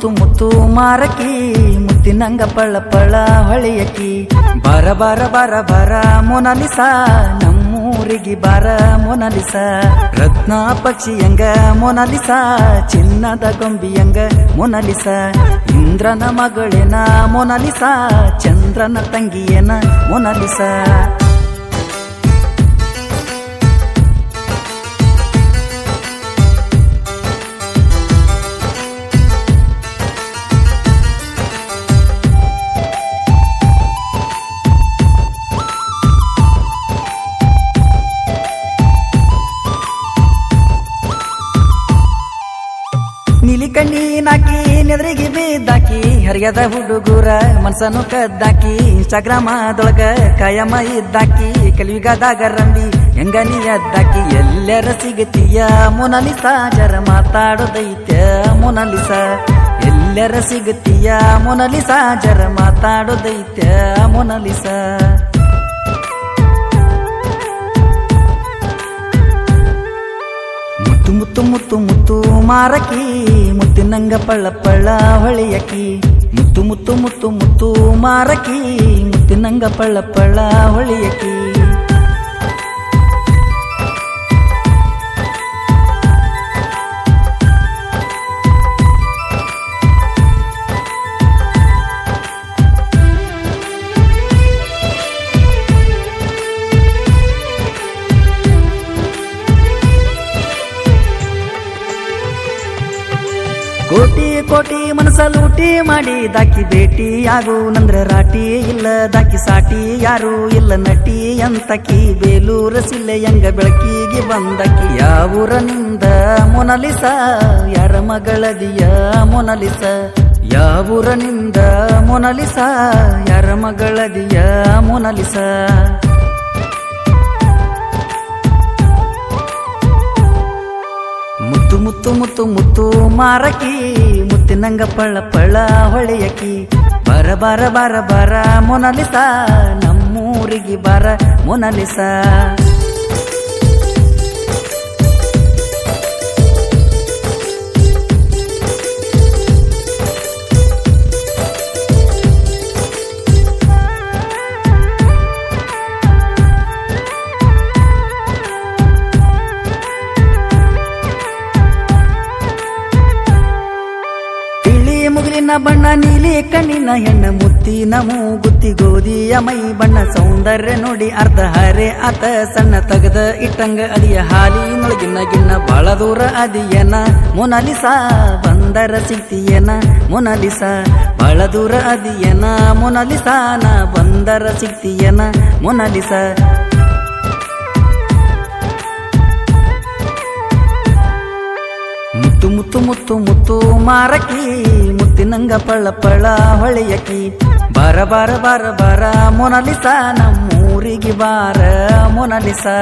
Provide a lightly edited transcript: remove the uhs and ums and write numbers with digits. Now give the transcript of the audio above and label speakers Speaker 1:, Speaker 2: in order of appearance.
Speaker 1: ಮುತ್ತು ಮುತ್ತು ಮಾರಕಿ ಮುತ್ತಿನಂಗ ಪಳ ಪಳ ಹೊಳೆಯಕಿ ಬಾರ ಬಾರ ಬಾರ ಬಾರ ಮೊನಾಲಿಸಾ ನಮ್ಮೂರಿಗೆ ಬಾರ ಮೊನಾಲಿಸಾ ರತ್ನ ಪಕ್ಷಿಯಂಗ ಮೊನಾಲಿಸಾ ಚಿನ್ನದ ಗೊಂಬಿಯಂಗ ಮೊನಾಲಿಸಾ ಇಂದ್ರನ ಮಗಳೇನ ಮೊನಾಲಿಸಾ ಚಂದ್ರನ ತಂಗಿಯೇನ ಮೊನಾಲಿಸಾ ನೀಲಿ ಕಣ್ಣಿನಾಕಿ ನೆದ್ರಿಗೆ ಬಿದ್ದಾಕಿ ಹರಿಯದ ಹುಡುಗೂರ ಮನ್ಸನು ಕದ್ದಾಕಿ ಇನ್ಸ್ಟಾಗ್ರಾಮದೊಳಗ ಕಾಯಮ ಇದ್ದಾಕಿ ಕಲಿಯುಗದಾಗ ರಂಬಿ ಹೆಂಗನಿ ಎದ್ದಾಕಿ ಎಲ್ಲರ ಸಿಗತೀಯ ಮೊನಾಲಿಸಾ ಜರ ಮಾತಾಡೋದೈತ್ಯ ಮೊನಾಲಿಸಾ ಎಲ್ಲರ ಸಿಗತೀಯ ಮೊನಾಲಿಸಾ ಜರ ಮಾತಾಡೋದೈತ್ಯ ಮೊನಾಲಿಸಾ ಮುತ್ತು ಮುತ್ತು ಮುತ್ತು ಮುತ್ತು ಮಾರಕಿ ಮುತ್ತಿನಂಗ ಪಳ್ಳ ಪಳ್ಳ ಹೊಳೆಯಕಿ ಮುತ್ತು ಮುತ್ತು ಮುತ್ತು ಮುತ್ತು ಮಾರಕಿ ಮುತ್ತಿನಂಗ ಪಳ್ಳ ಪಳ್ಳ ಹೊಳೆಯಕಿ ಕೋಟಿ ಕೋಟಿ ಮನಸ ಲೂಟಿ ಮಾಡಿ ದಾಕಿ ಭೇಟಿ ಆಗು ನಂದ್ರ ರಾಟಿ ಇಲ್ಲ ದಾಕಿ ಸಾಟಿ ಯಾರು ಇಲ್ಲ ನಟಿ ಅಂತಕಿ ಬೇಲೂರ ಸಿಲ್ಲೆಯಂಗ ಬೆಳಕಿಗೆ ಬಂದಕಿ ಯಾವೂರನಿಂದ ಮೊನಾಲಿಸಾ ಯಾರ ಮಗಳದಿಯ ಮೊನಾಲಿಸಾ ಯಾವೂರನಿಂದ ಮೊನಾಲಿಸಾ ಯಾರ ಮಗಳದಿಯ ಮೊನಾಲಿಸಾ ಮುತ್ತು ಮುತ್ತು ಮುತ್ತು ಮುತ್ತು ಮಾರಕಿ ಮುತ್ತಿನಂಗ ಪಳ ಪಳ ಹೊಳೆಯಕಿ ಬಾರ ಬಾರ ಬಾರ ಬಾರ ಮೊನಾಲಿಸಾ ನಮ್ಮೂರಿಗೆ ಬಾರ ಮೊನಾಲಿಸಾ ಮುಗಿಲಿನ ಬಣ್ಣ ನೀಲಿ ಕಣ್ಣಿನ ಹೆಣ್ಣ ಮುತ್ತಿನ ಮೂಗುತ್ತಿ ಗೋಧಿಯ ಮೈ ಬಣ್ಣ ಸೌಂದರ್ಯ ನೋಡಿ ಅರ್ಧ ಹರೆ ಆತ ಸಣ್ಣ ತಗದ ಇಟ್ಟಂಗ ಅದಿಯ ಹಾಲಿನೊಳಗಿನ ಗಿಣ್ಣ ಬಾಳ ದೂರ ಅದಿಯನ ಮೊನಾಲಿಸಾ ಬಂದರ ಸಿಗ್ತಿಯನ ಮೊನಾಲಿಸಾ ಬಾಳ ದೂರ ಅದಿಯನ ಮೊನಾಲಿಸಾ ನಾ ಬಂದರ ಸಿಗ್ತಿಯನ ಮೊನಾಲಿಸಾ ಮುತ್ತು ಮುತ್ತು ಮುತ್ತು ಮುತ್ತು ಮಾರಕಿ ಮುತ್ತಿನಂಗ ಪಳ ಪಳ ಹೊಳೆಯಕಿ ಬಾರ ಬಾರ ಬಾರ ಬಾರ ಮೊನಾಲಿಸಾ ನಮ್ಮೂರಿಗೆ ಬಾರ ಮೊನಾಲಿಸಾ